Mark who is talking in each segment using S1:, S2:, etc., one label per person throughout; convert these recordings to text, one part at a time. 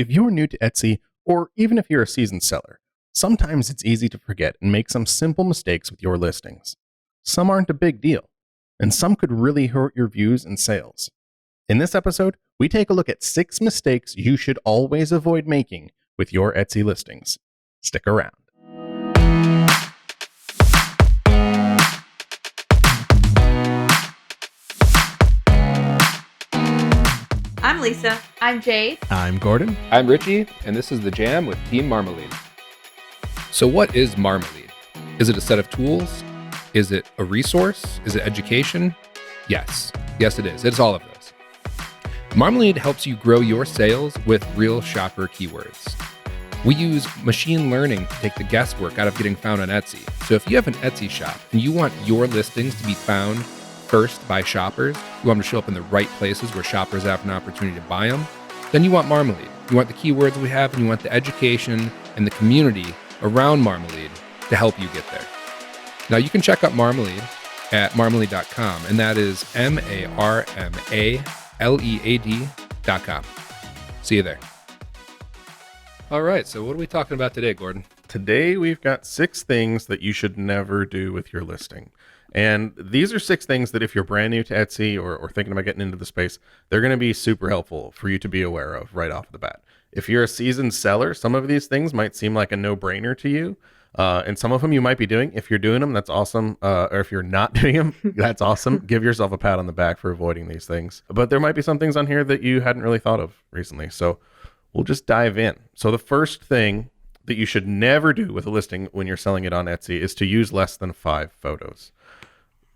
S1: If you're new to Etsy, or even if you're a seasoned seller, sometimes it's easy to forget and make some simple mistakes with your listings. Some aren't a big deal, and some could really hurt your views and sales. In this episode, we take a look at 6 mistakes you should always avoid making with your Etsy listings. Stick around.
S2: I'm Lisa.
S3: I'm Jade.
S1: I'm Gordon.
S4: I'm Richie, and this is The Jam with Team Marmalead. So what is Marmalead? Is it a set of tools? Is it a resource? Is it education? Yes. Yes, it is. It's all of those. Marmalead helps you grow your sales with real shopper keywords. We use machine learning to take the guesswork out of getting found on Etsy. So if you have an Etsy shop and you want your listings to be found first by shoppers, you want them to show up in the right places where shoppers have an opportunity to buy them, then you want Marmalead. You want the keywords we have, and you want the education and the community around Marmalead to help you get there. Now you can check out Marmalead at marmalead.com, and that is marmalead.com. See you there. All right, so what are we talking about today, Gordon?
S1: Today we've got 6 things that you should never do with your listing. And these are 6 things that if you're brand new to Etsy or thinking about getting into the space, they're going to be super helpful for you to be aware of right off the bat. If you're a seasoned seller, some of these things might seem like a no-brainer to you. And some of them you might be doing. If you're doing them, that's awesome. Or if you're not doing them, that's awesome. Give yourself a pat on the back for avoiding these things. But there might be some things on here that you hadn't really thought of recently. So we'll just dive in. So the first thing that you should never do with a listing when you're selling it on Etsy is to use less than 5 photos.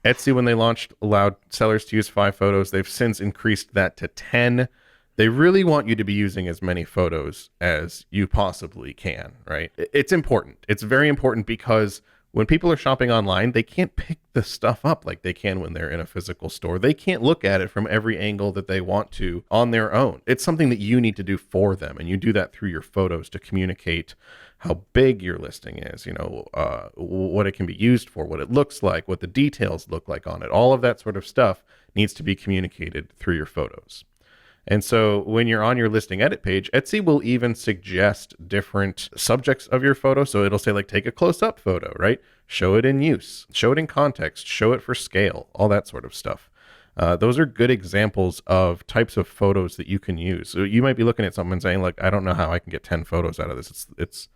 S1: Etsy, when they launched, allowed sellers to use 5 photos. They've since increased that to 10. They really want you to be using as many photos as you possibly can, right? It's important. It's very important because when people are shopping online, they can't pick the stuff up like they can when they're in a physical store. They can't look at it from every angle that they want to on their own. It's something that you need to do for them, and you do that through your photos to communicate how big your listing is, what it can be used for, what it looks like, what the details look like on it. All of that sort of stuff needs to be communicated through your photos. And so when you're on your listing edit page, Etsy will even suggest different subjects of your photo. So it'll say, like, take a close-up photo, right? Show it in use, show it in context, show it for scale, all that sort of stuff. Those are good examples of types of photos that you can use. So you might be looking at something and saying, like, I don't know how I can get 10 photos out of this. It's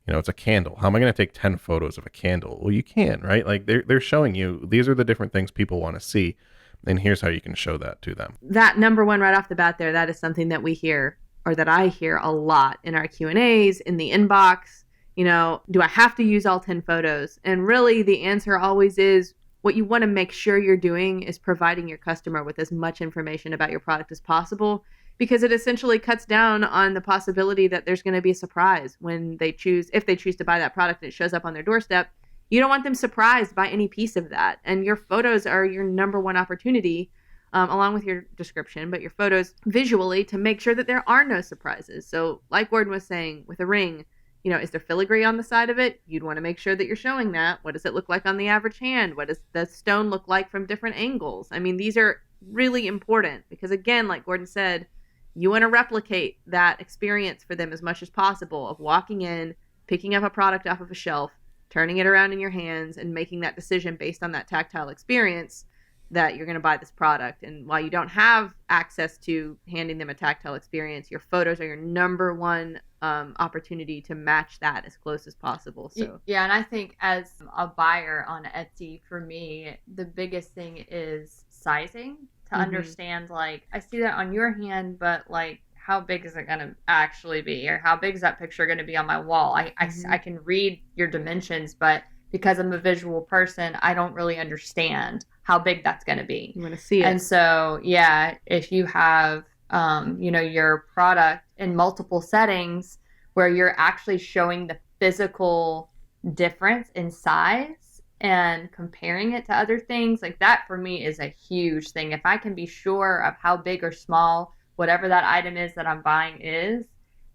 S1: a candle. How am I going to take 10 photos of a candle? Well, you can, right? Like they're showing you, these are the different things people want to see. And here's how you can show that to them.
S2: That number one right off the bat there, that is something that we hear, or that I hear a lot in our Q&As, in the inbox. Do I have to use all 10 photos? And really the answer always is, what you want to make sure you're doing is providing your customer with as much information about your product as possible, because it essentially cuts down on the possibility that there's going to be a surprise when if they choose to buy that product and it shows up on their doorstep. You don't want them surprised by any piece of that. And your photos are your number one opportunity, along with your description, but your photos visually, to make sure that there are no surprises. So like Gordon was saying, with a ring, is there filigree on the side of it? You'd want to make sure that you're showing that. What does it look like on the average hand? What does the stone look like from different angles? I mean, these are really important because, again, like Gordon said, you want to replicate that experience for them as much as possible of walking in, picking up a product off of a shelf, turning it around in your hands, and making that decision based on that tactile experience that you're going to buy this product. And while you don't have access to handing them a tactile experience, your photos are your number one opportunity to match that as close as possible. So
S3: yeah, and I think as a buyer on Etsy, for me, the biggest thing is sizing, to understand, like, I see that on your hand, but like, how big is it going to actually be? Or how big is that picture going to be on my wall? I can read your dimensions, but because I'm a visual person, I don't really understand how big that's going to be.
S2: You want to see it.
S3: And so, yeah, if you have, your product in multiple settings where you're actually showing the physical difference in size and comparing it to other things, like that for me is a huge thing. If I can be sure of how big or small whatever that item is that I'm buying is,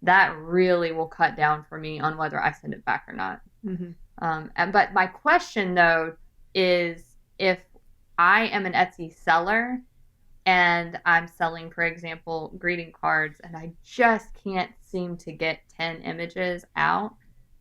S3: that really will cut down for me on whether I send it back or not. But my question, though, is if I am an Etsy seller and I'm selling, for example, greeting cards, and I just can't seem to get 10 images out,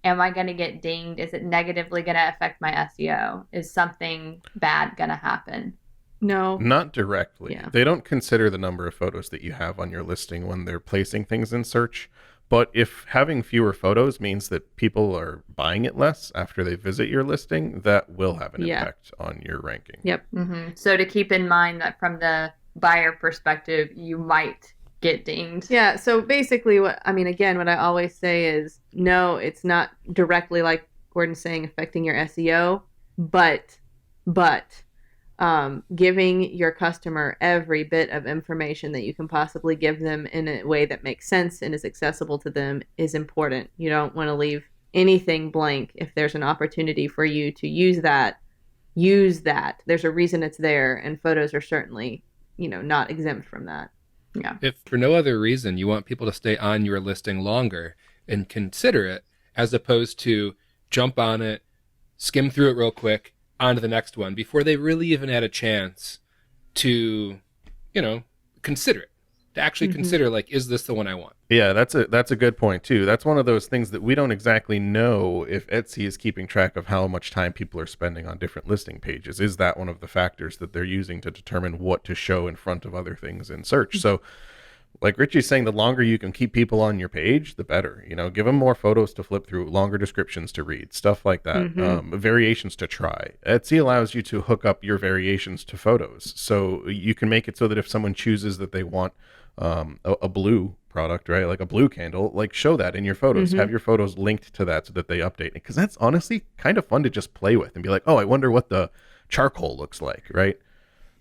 S3: am I going to get dinged? Is it negatively going to affect my SEO? Is something bad going to happen?
S2: No.
S1: Not directly.
S2: Yeah.
S1: They don't consider the number of photos that you have on your listing when they're placing things in search. But if having fewer photos means that people are buying it less after they visit your listing, that will have an
S2: Yeah.
S1: impact on your ranking.
S2: Yep.
S3: So to keep in mind that from the buyer perspective, you might get dinged.
S2: Yeah. So basically, what I always say is no, it's not directly, like Gordon's saying, affecting your SEO, but giving your customer every bit of information that you can possibly give them in a way that makes sense and is accessible to them is important. You don't want to leave anything blank. If there's an opportunity for you to use that. There's a reason it's there, and photos are certainly, not exempt from that.
S3: Yeah.
S4: If for no other reason you want people to stay on your listing longer and consider it, as opposed to jump on it, skim through it real quick, on to the next one before they really even had a chance to, consider it, to actually consider, like, is this the one I want?
S1: Yeah, that's a good point too. That's one of those things that we don't exactly know if Etsy is keeping track of how much time people are spending on different listing pages. Is that one of the factors that they're using to determine what to show in front of other things in search? So like Richie's saying, the longer you can keep people on your page, the better. Give them more photos to flip through, longer descriptions to read, stuff like that. Variations to try. Etsy allows you to hook up your variations to photos, so you can make it so that if someone chooses that they want a blue product, right, like a blue candle, like show that in your photos. Have your photos linked to that so that they update it, because that's honestly kind of fun to just play with and be like, oh, I wonder what the charcoal looks like, right?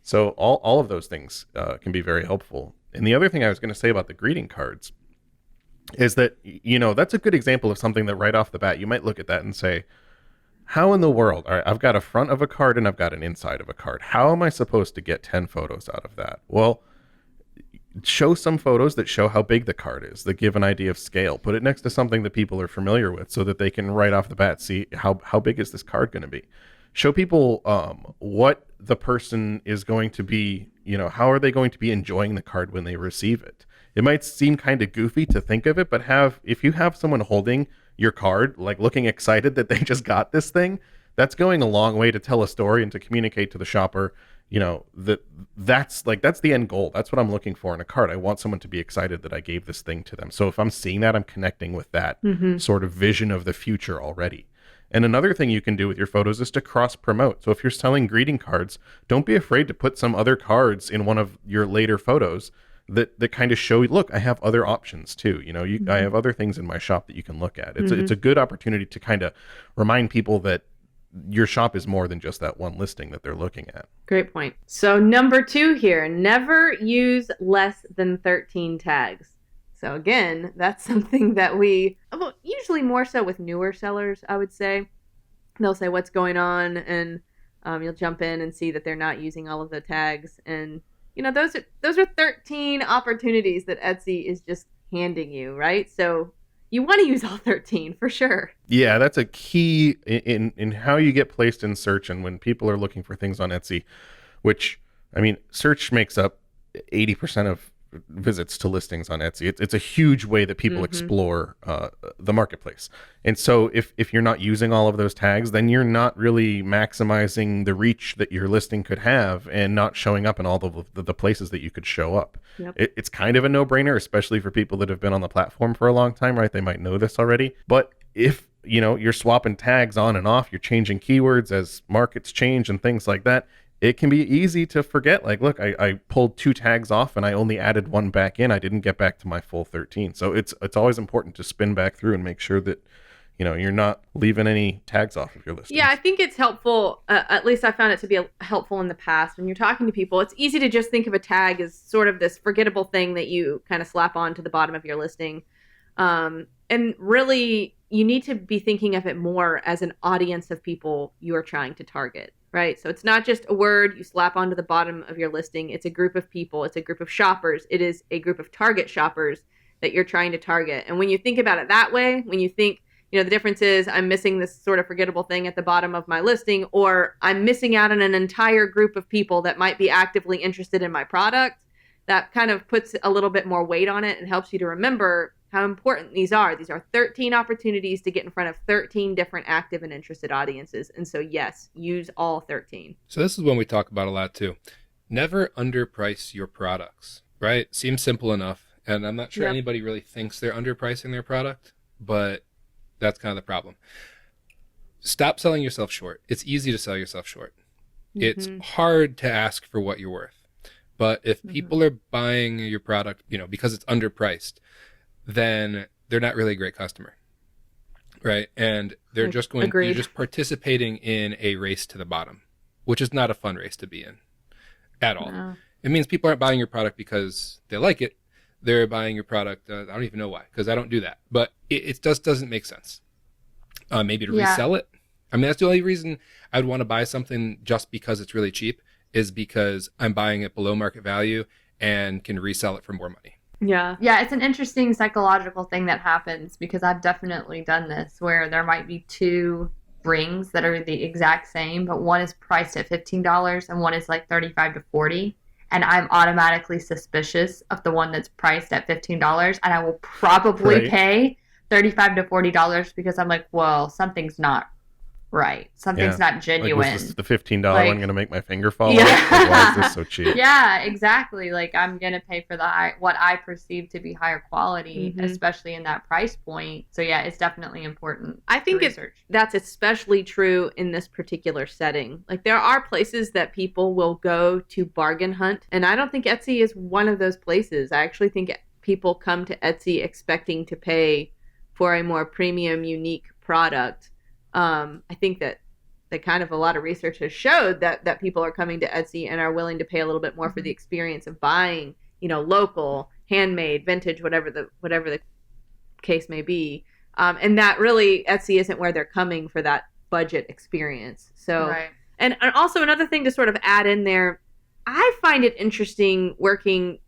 S1: So all of those things can be very helpful. And the other thing I was going to say about the greeting cards is that, that's a good example of something that right off the bat, you might look at that and say, how in the world, all right, I've got a front of a card and I've got an inside of a card. How am I supposed to get 10 photos out of that? Well, show some photos that show how big the card is, that give an idea of scale. Put it next to something that people are familiar with so that they can right off the bat see how big is this card going to be. Show people what the person is going to be, how are they going to be enjoying the card when they receive it. It might seem kind of goofy to think of it, but if you have someone holding your card, like looking excited that they just got this thing, that's going a long way to tell a story and to communicate to the shopper, that's the end goal. That's what I'm looking for in a card. I want someone to be excited that I gave this thing to them. So if I'm seeing that, I'm connecting with that sort of vision of the future already. And another thing you can do with your photos is to cross promote. So if you're selling greeting cards, don't be afraid to put some other cards in one of your later photos that kind of show, look, I have other options too. I have other things in my shop that you can look at. It's a good opportunity to kind of remind people that your shop is more than just that one listing that they're looking at.
S2: Great point. So number 2 here, never use less than 13 tags. So again, that's something that we, usually more so with newer sellers, I would say. They'll say what's going on, and you'll jump in and see that they're not using all of the tags. And, those are 13 opportunities that Etsy is just handing you, right? So you want to use all 13 for sure.
S1: Yeah, that's a key in how you get placed in search. And when people are looking for things on Etsy, which, search makes up 80% of visits to listings on Etsy. It's a huge way that people explore the marketplace. And so if you're not using all of those tags, then you're not really maximizing the reach that your listing could have and not showing up in all the places that you could show up.
S2: Yep.
S1: It's kind of a no-brainer, especially for people that have been on the platform for a long time, right? They might know this already. But if you're swapping tags on and off, you're changing keywords as markets change and things like that, it can be easy to forget, like, look, I pulled 2 tags off and I only added 1 back in. I didn't get back to my full 13. So it's always important to spin back through and make sure that, you're not leaving any tags off of your listings.
S2: Yeah, I think it's helpful. At least I found it to be helpful in the past. When you're talking to people, it's easy to just think of a tag as sort of this forgettable thing that you kind of slap on to the bottom of your listing. And really, you need to be thinking of it more as an audience of people you are trying to target. Right. So it's not just a word you slap onto the bottom of your listing. It's a group of people. It's a group of shoppers. It is a group of target shoppers that you're trying to target. And when you think about it that way, when you think You know, the difference is I'm missing this sort of forgettable thing at the bottom of my listing, or I'm missing out on an entire group of people that might be actively interested in my product. That kind of puts a little bit more weight on it and helps you to remember how important these are. These are 13 opportunities to get in front of 13 different active and interested audiences. And so, yes, use all 13.
S4: So this is one we talk about a lot too. Never underprice your products, right? Seems simple enough. And I'm not sure anybody really thinks they're underpricing their product, but that's kind of the problem. Stop selling yourself short. It's easy to sell yourself short. It's hard to ask for what you're worth. But if people are buying your product, you know, because it's underpriced, then they're not really a great customer, right? And they're just going, you're just participating in a race to the bottom, which is not a fun race to be in at all. No. It means people aren't buying your product because they like it. They're buying your product. I don't even know why, because I don't do that. But it just doesn't make sense. Maybe to resell it. I mean, that's the only reason I'd want to buy something just because it's really cheap, is because I'm buying it below market value and can resell it for more money.
S3: Yeah, it's an interesting psychological thing that happens, because I've definitely done this, where there might be two rings that are the exact same, but one is priced at $15 and one is like $35 to $40. And I'm automatically suspicious of the one that's priced at $15, and I will probably pay $35 to $40 because I'm like, well, something's not right. Something's not genuine.
S1: Like, was this the $15 one going to make my finger fall off? Like, why is this so cheap?
S3: Yeah, exactly. Like, I'm going to pay for what I perceive to be higher quality, especially in that price point. So yeah, it's definitely important.
S2: I think that's especially true in this particular setting. Like, there are places that people will go to bargain hunt, and I don't think Etsy is one of those places. I actually think people come to Etsy expecting to pay for a more premium, unique product. I think that kind of a lot of research has showed that people are coming to Etsy and are willing to pay a little bit more for the experience of buying, you know, local, handmade, vintage, whatever the case may be. And that really, Etsy isn't where they're coming for that budget experience. So, and also another thing to sort of add in there, I find it interesting working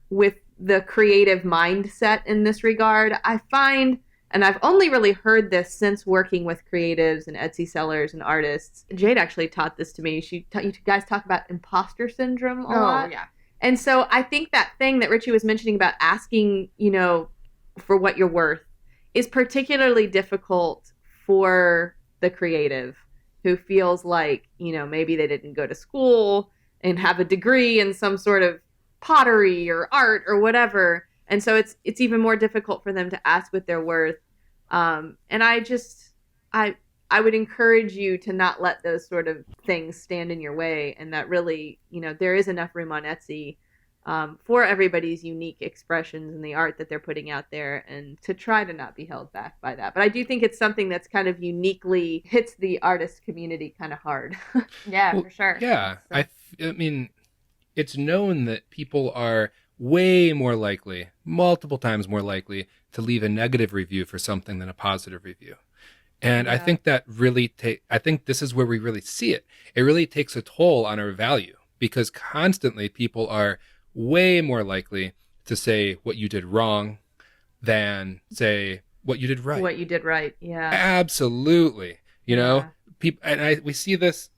S2: with the creative mindset in this regard. I find, and I've only really heard this since working with creatives and Etsy sellers and artists. Jade actually taught this to me. You guys talk about imposter syndrome a lot. Yeah. And so I think that thing that Richie was mentioning about asking, you know, for what you're worth is particularly difficult for the creative who feels like, you know, maybe they didn't go to school and have a degree in some sort of pottery or art or whatever. And so it's even more difficult for them to ask what they're worth. And I would encourage you to not let those sort of things stand in your way, and that really, you know, there is enough room on Etsy for everybody's unique expressions in the art that they're putting out there, and to try to not be held back by that. But I do think it's something that's kind of uniquely hits the artist community kind of hard.
S3: Yeah, well, for sure.
S4: Yeah. So. I mean, it's known that people are way more likely, multiple times more likely, to leave a negative review for something than a positive review. And I think that really I think this is where we really see it. It really takes a toll on our value, because constantly people are way more likely to say what you did wrong than say what you did right.
S2: What you did right, yeah.
S4: Absolutely. You know, people, and we see this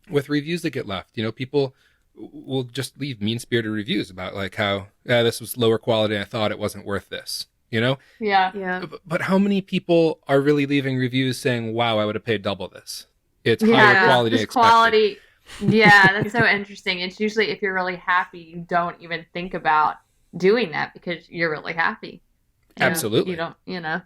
S4: with reviews that get left. You know, people will just leave mean-spirited reviews about like how this was lower quality and I thought it wasn't worth this, you know?
S3: Yeah.
S4: But how many people are really leaving reviews saying, wow, I would have paid double this? It's higher quality than expected.
S3: Quality. Yeah, that's so interesting. It's usually if you're really happy, you don't even think about doing that because you're really happy.
S4: Absolutely.
S3: You don't, you know.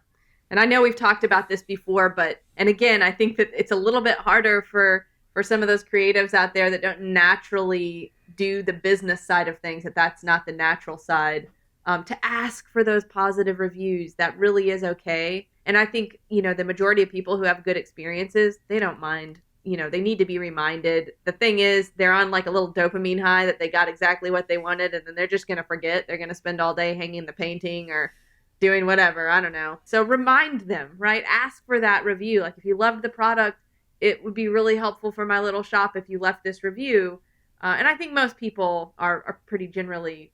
S2: And I know we've talked about this before, and again, I think that it's a little bit harder for some of those creatives out there that don't naturally do the business side of things, that's not the natural side, to ask for those positive reviews. That really is okay. And I think, you know, the majority of people who have good experiences, they don't mind, you know, they need to be reminded. The thing is, they're on like a little dopamine high that they got exactly what they wanted, and then they're just going to forget. They're going to spend all day hanging the painting or doing whatever. I don't know. So remind them, right? Ask for that review. Like, if you loved the product, it would be really helpful for my little shop if you left this review. And I think most people are pretty generally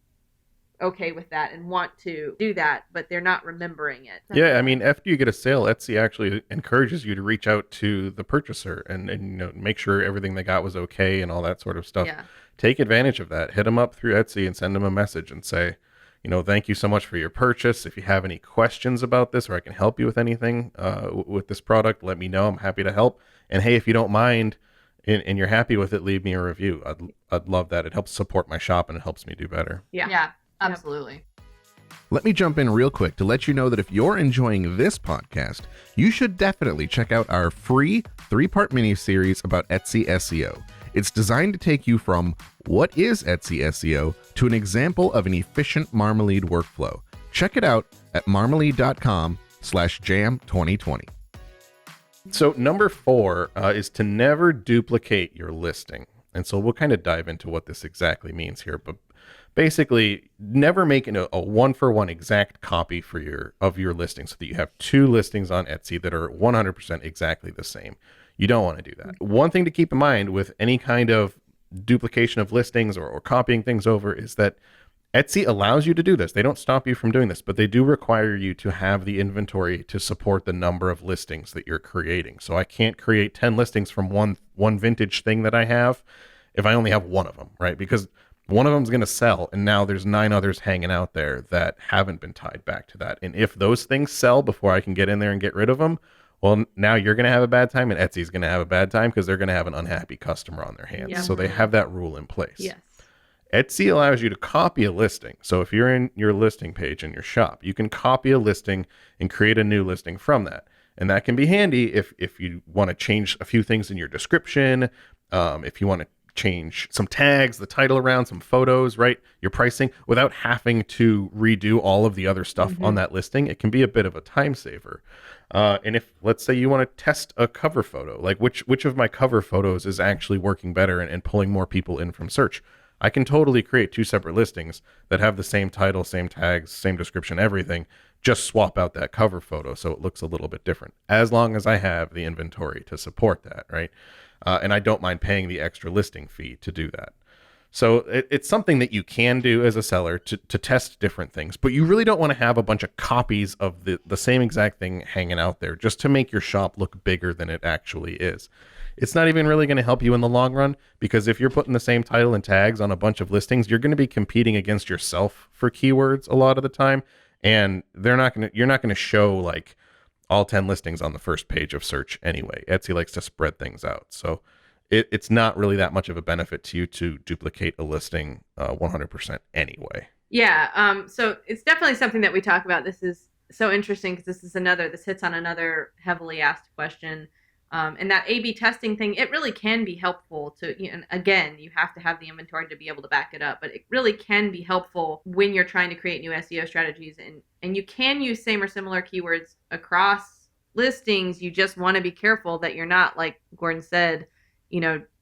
S2: okay with that and want to do that, but they're not remembering it.
S1: Yeah, I mean, after you get a sale, Etsy actually encourages you to reach out to the purchaser and make sure everything they got was okay and all that sort of stuff.
S2: Yeah.
S1: Take advantage of that. Hit them up through Etsy and send them a message and say, thank you so much for your purchase. If you have any questions about this or I can help you with anything with this product, let me know. I'm happy to help. And hey, if you don't mind and you're happy with it, leave me a review. I'd love that. It helps support my shop and it helps me do better.
S3: Yeah, absolutely.
S5: Let me jump in real quick to let you know that if you're enjoying this podcast, you should definitely check out our free 3-part mini-series about Etsy SEO. It's designed to take you from what is Etsy SEO to an example of an efficient Marmalead workflow. Check it out at marmalead.com/jam2020.
S1: So number 4 is to never duplicate your listing. And so we'll kind of dive into what this exactly means here, but basically never making a one-for-one exact copy of your listing so that you have 2 listings on Etsy that are 100% exactly the same. You don't want to do that. One thing to keep in mind with any kind of duplication of listings or copying things over is that Etsy allows you to do this. They don't stop you from doing this, but they do require you to have the inventory to support the number of listings that you're creating. So I can't create 10 listings from one vintage thing that I have if I only have one of them, right? Because one of them is going to sell, and now there's 9 others hanging out there that haven't been tied back to that. And if those things sell before I can get in there and get rid of them, well, now you're going to have a bad time, and Etsy's going to have a bad time because they're going to have an unhappy customer on their hands.
S2: Yeah.
S1: So they have that rule in place.
S2: Yes.
S1: Etsy allows you to copy a listing. So if you're in your listing page in your shop, you can copy a listing and create a new listing from that. And that can be handy if you want to change a few things in your description, if you want to change some tags, the title around, some photos, right? Your pricing without having to redo all of the other stuff on that listing. It can be a bit of a time saver. And if, let's say you want to test a cover photo, like which of my cover photos is actually working better and pulling more people in from search, I can totally create 2 separate listings that have the same title, same tags, same description, everything. Just swap out that cover photo so it looks a little bit different, as long as I have the inventory to support that, right? And I don't mind paying the extra listing fee to do that. So it's something that you can do as a seller to test different things, but you really don't want to have a bunch of copies of the same exact thing hanging out there just to make your shop look bigger than it actually is. It's not even really going to help you in the long run, because if you're putting the same title and tags on a bunch of listings, you're going to be competing against yourself for keywords a lot of the time, and you're not going to show like all 10 listings on the first page of search anyway. Etsy likes to spread things out. So it's not really that much of a benefit to you to duplicate a listing 100% anyway.
S2: Yeah. So it's definitely something that we talk about. This is so interesting because this hits on another heavily asked question. And that A/B testing thing, it really can be helpful and again, you have to have the inventory to be able to back it up, but it really can be helpful when you're trying to create new SEO strategies. And you can use same or similar keywords across listings. You just want to be careful that you're not, like Gordon said,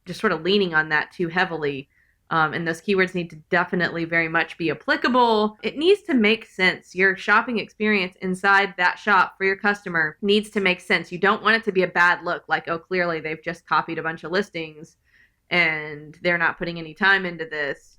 S2: just sort of leaning on that too heavily. And those keywords need to definitely very much be applicable. It needs to make sense. Your shopping experience inside that shop for your customer needs to make sense. You don't want it to be a bad look, like, oh, clearly they've just copied a bunch of listings and they're not putting any time into this.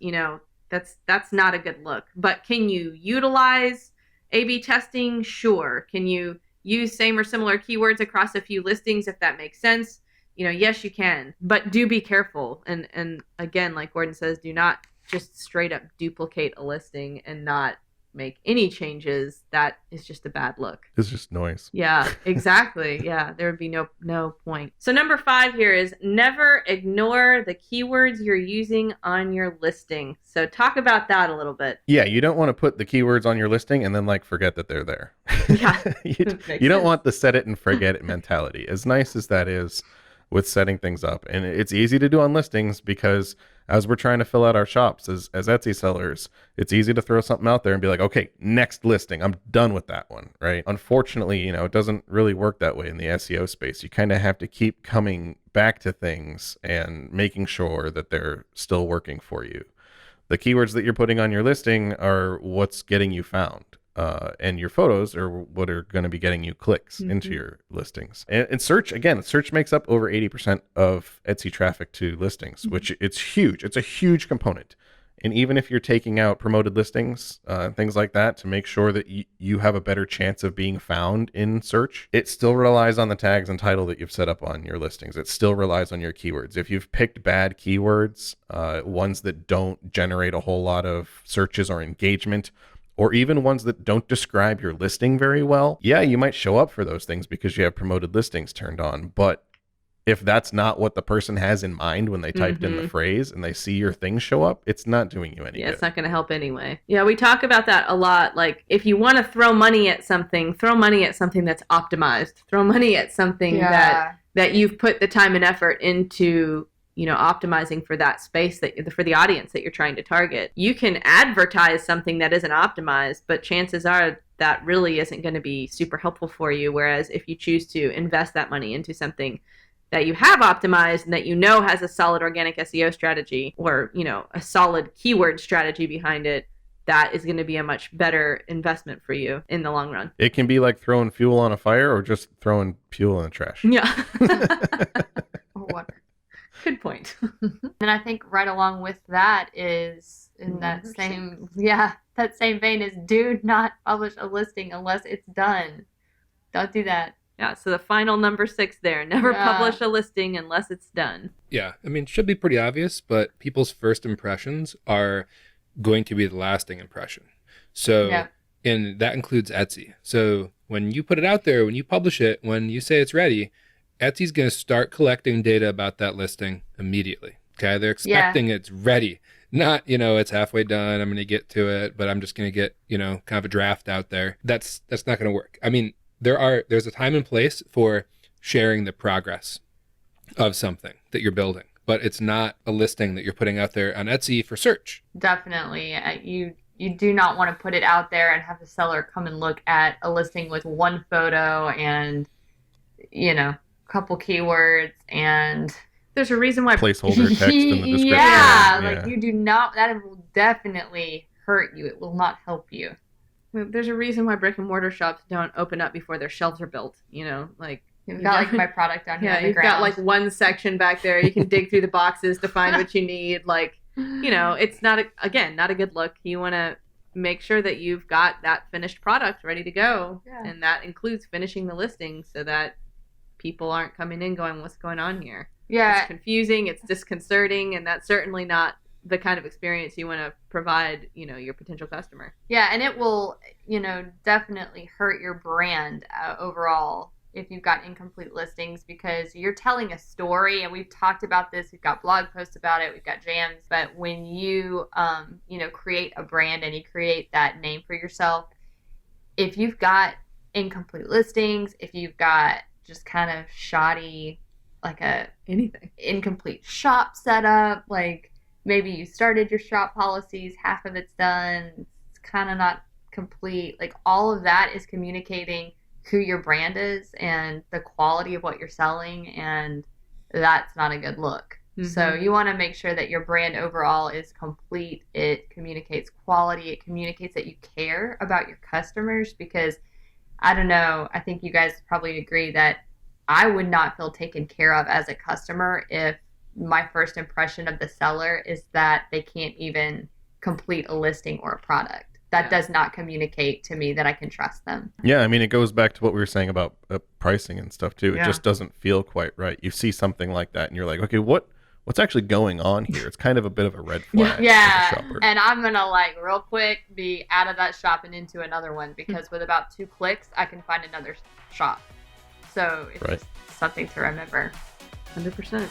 S2: That's not a good look. But can you utilize A/B testing? Sure. Can you use same or similar keywords across a few listings if that makes sense? Yes, you can, but do be careful. And again, like Gordon says, do not just straight up duplicate a listing and not make any changes. That is just a bad look.
S1: It's just noise.
S2: Yeah, exactly. Yeah, there would be no point. So number 5 here is never ignore the keywords you're using on your listing. So talk about that a little bit.
S1: Yeah, you don't want to put the keywords on your listing and then forget that they're there.
S2: Yeah,
S1: you don't want the set it and forget it mentality. As nice as that is with setting things up, and it's easy to do on listings because as we're trying to fill out our shops as Etsy sellers, it's easy to throw something out there and be like, okay, next listing, I'm done with that one, right? Unfortunately, it doesn't really work that way in the SEO space. You kind of have to keep coming back to things and making sure that they're still working for you. The keywords that you're putting on your listing are what's getting you found. And your photos are what are going to be getting you clicks into your listings. And search makes up over 80% of Etsy traffic to listings, which it's huge. It's a huge component. And even if you're taking out promoted listings, things like that, to make sure that you have a better chance of being found in search, it still relies on the tags and title that you've set up on your listings. It still relies on your keywords. If you've picked bad keywords, ones that don't generate a whole lot of searches or engagement, or even ones that don't describe your listing very well, yeah, you might show up for those things because you have promoted listings turned on. But if that's not what the person has in mind when they typed in the phrase and they see your things show up, it's not doing you any good.
S2: It's not going to help anyway. Yeah, we talk about that a lot. Like, if you want to throw money at something that's optimized. Throw money at something that you've put the time and effort into, optimizing for that space, for the audience that you're trying to target. You can advertise something that isn't optimized, but chances are that really isn't going to be super helpful for you. Whereas if you choose to invest that money into something that you have optimized and that has a solid organic SEO strategy, or a solid keyword strategy behind it, that is going to be a much better investment for you in the long run.
S1: It can be like throwing fuel on a fire or just throwing fuel in the trash.
S2: Yeah.
S3: Or water.
S2: Good point.
S3: And I think right along with that is in that same vein is do not publish a listing unless it's done. Don't do that.
S2: Yeah, so the final number 6 there. Never publish a listing unless it's done.
S4: Yeah, I mean, it should be pretty obvious, but people's first impressions are going to be the lasting impression. So, and that includes Etsy. So when you put it out there, when you publish it, when you say it's ready, Etsy's going to start collecting data about that listing immediately. Okay, they're expecting it's ready. Not, it's halfway done, I'm going to get to it, but I'm just going to get, kind of a draft out there. That's not going to work. I mean, there's a time and place for sharing the progress of something that you're building, but it's not a listing that you're putting out there on Etsy for search.
S3: Definitely. You do not want to put it out there and have the seller come and look at a listing with one photo and, a couple keywords, and
S2: there's a reason why
S1: placeholder text in the description.
S3: Like you do not, that will definitely hurt you. It will not help you.
S2: There's a reason why brick and mortar shops don't open up before their shelves are built. Like
S3: you've got like my product down here.
S2: Yeah, you've got like one section back there. You can dig through the boxes to find what you need. Like, it's not a good look. You want to make sure that you've got that finished product ready to go, and that includes finishing the listing so that people aren't coming in going, "What's going on here?" Yeah, it's confusing. It's disconcerting, and that's certainly not the kind of experience you want to provide, your potential customer.
S3: Yeah, and it will, definitely hurt your brand overall if you've got incomplete listings, because you're telling a story, and we've talked about this. We've got blog posts about it. We've got jams. But when you, create a brand and you create that name for yourself, if you've got incomplete listings, if you've got just kind of shoddy, like incomplete shop setup, like, maybe you started your shop policies, half of it's done, it's kind of not complete. Like, all of that is communicating who your brand is and the quality of what you're selling, and that's not a good look. Mm-hmm. So you want to make sure that your brand overall is complete. It communicates quality. It communicates that you care about your customers, because I don't know, I think you guys probably agree that I would not feel taken care of as a customer if my first impression of the seller is that they can't even complete a listing or a product. That does not communicate to me that I can trust them.
S1: Yeah, I mean, it goes back to what we were saying about pricing and stuff too. It just doesn't feel quite right. You see something like that and you're like, okay, what's actually going on here? It's kind of a bit of a red flag.
S3: Yeah, and I'm going to real quick be out of that shop and into another one, because with about 2 clicks, I can find another shop. So it's just something to remember.
S2: 100%.